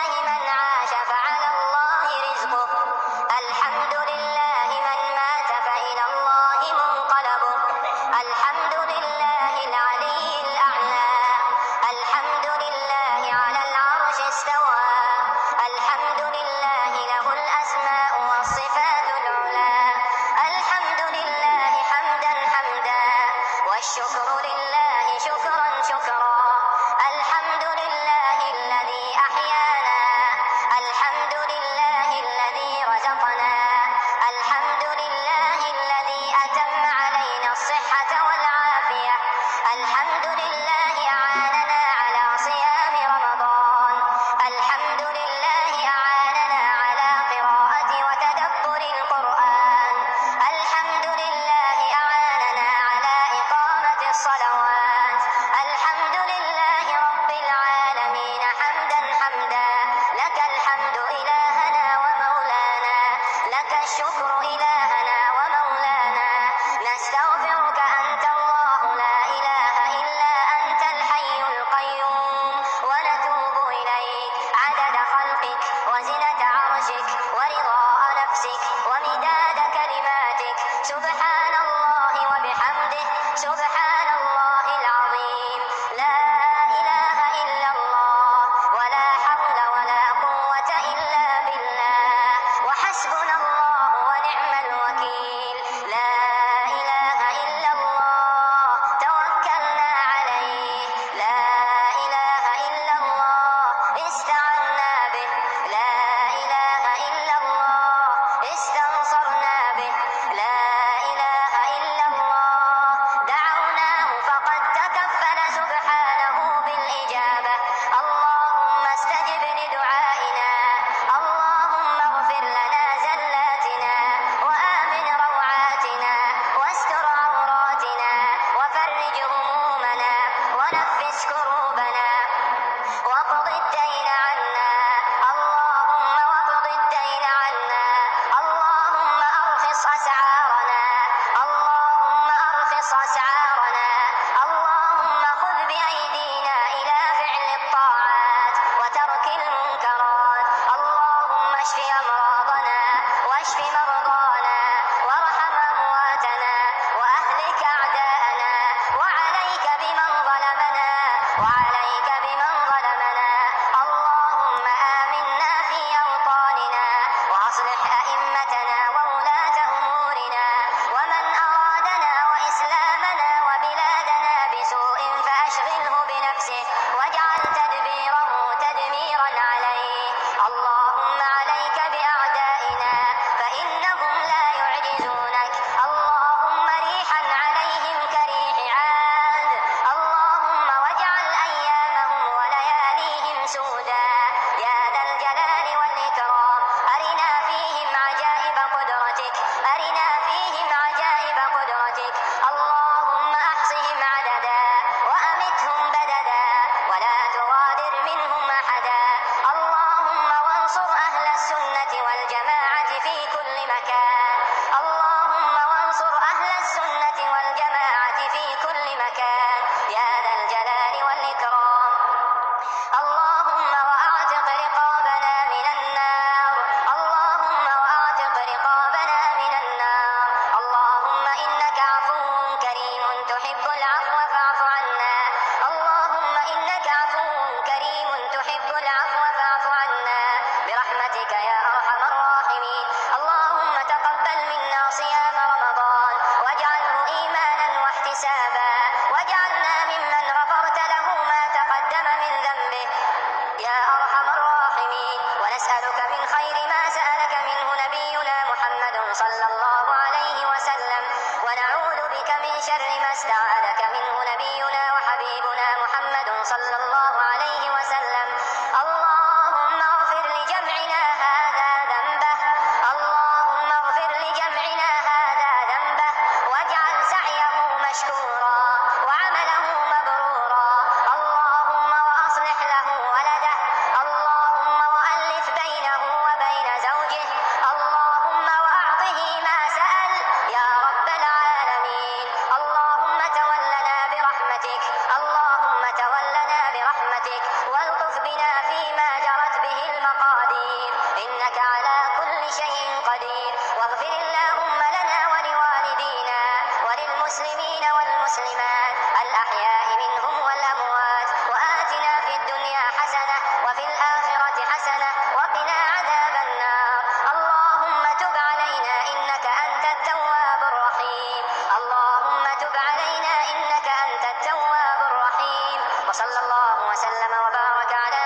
من عاش فعلى الله رزقه، الحمد لله من مات فإلى الله منقلبه، الحمد لله العلي الأعلى، الحمد لله على العرش استوى، الحمد لله له الأسماء والصفات العلى، الحمد لله حمدا حمدا، والشكر لله شكرا شكرا، الحمد لله الذي أحيانا، الحمد لله الذي رزقنا، الحمد لله الذي أتم علينا الصحة والعافية، الحمد لله أعاننا على صيام رمضان، الحمد لله أعاننا على قراءة وتدبر القرآن، الحمد لله أعاننا على إقامة الصلوات، الحمد لله رب العالمين حمدا حمدا، لك الحمد إلهنا ومولانا، لك الشكر إلهنا ومولانا، نستغفرك أنت الله لا إله إلا أنت الحي القيوم، ونتوب إليك عدد خلقك وزنة عرشك ورضاء نفسك ومداد كلماتك، سبحان الله وبحمده، سبحان الله العظيم، لا إله إلا الله، ولا حول ولا قوة إلا بالله، وحسبنا الله ونعم الوكيل، لا إله إلا الله، توكلنا عليه، لا إله إلا الله، استعنا به، لا إله إلا الله، استنصرنا به، لا إله إلا الله، دعوناه فقد تكفل سبحانه بالإجابة، اللهم استجب لدعائنا، اللهم اغفر لنا زلاتنا، وآمن روعاتنا، واستر عوراتنا، وفرج همومنا، ونفس كروبنا، واقض الدين عنا، اللهم واقض الدين عنا، اللهم أرخص أسعارنا، اللهم أرخص أسعارنا، اللهم خذ بأيدينا إلى فعل الطاعات وترك المنكرات، اللهم اشف أمراضنا واشف مرضانا، وارحم أمواتنا، وأهلك أعداءنا، وعليك بمن ظلمنا، وعليك بمن ظلمنا، اللهم آمنا في أوطاننا، وأصلح أئمتنا وولاة أمورنا، ومن أرادنا وإسلامنا وبلادنا بسوء فأشغله بنفسه، واجعل تدبيره تدميرا عليه، اللهم عليك بأعدائنا فإنهم لا يعجزونك، اللهم ريحا عليهم كريح عاد، اللهم واجعل أيامهم ولياليهم سودا، يا ذا الجلال والإكرام، أرنا فيهم عجائب قدرتك، أرنا فيهم عجائب قدرتك، اللهم أحصهم عددا، وأمتهم بددا، ولا تغادر منهم أحدا، اللهم وانصر أهل السنة والجماعة في كل مكان، اللهم وانصر أهل السنة والجماعة في كل مكان، يا ذا الجلال والإكرام، اللهم وأعتق رقابنا من النار، اللهم وأعتق رقابنا من النار، اللهم إنك عفو كريم تحب العفو فاعف عنا، اللهم إنك عفو كريم تحب العفو فاعف عنا، برحمتك يا أرحم الراحمين، اللهم تقبل منا صيام رمضان، واجعله إيمانا واحتسابا، واجعلنا ممن غفرت له ما تقدم من ذنبه يا أرحم الراحمين، ونسألك من خير ما سألك منه نبينا محمد صلى الله عليه وسلم، ونعوذ بك من شر ما استعاذك منه نبينا وحبيبنا محمد صلى الله عليه وسلم، اللهم اغفر لجمعنا هذا ذنبه، اللهم اغفر لجمعنا هذا ذنبه، واجعل سعيه مشكورا وعمله مبرورا، اللهم وأصلح له ولده، اللهم وألف بينه وبين زوجه، اللهم وأعطه ما سأل يا رب العالمين، اللهم تولنا برحمتك، اللهم المسلمين والمسلمات الأحياء منهم والأموات، وآتنا في الدنيا حسنة وفي الآخرة حسنة وقنا عذاب النار. اللهم تب علينا إنك أنت التواب الرحيم. اللهم تب علينا إنك أنت التواب الرحيم. وصلى الله وسلم وبارك على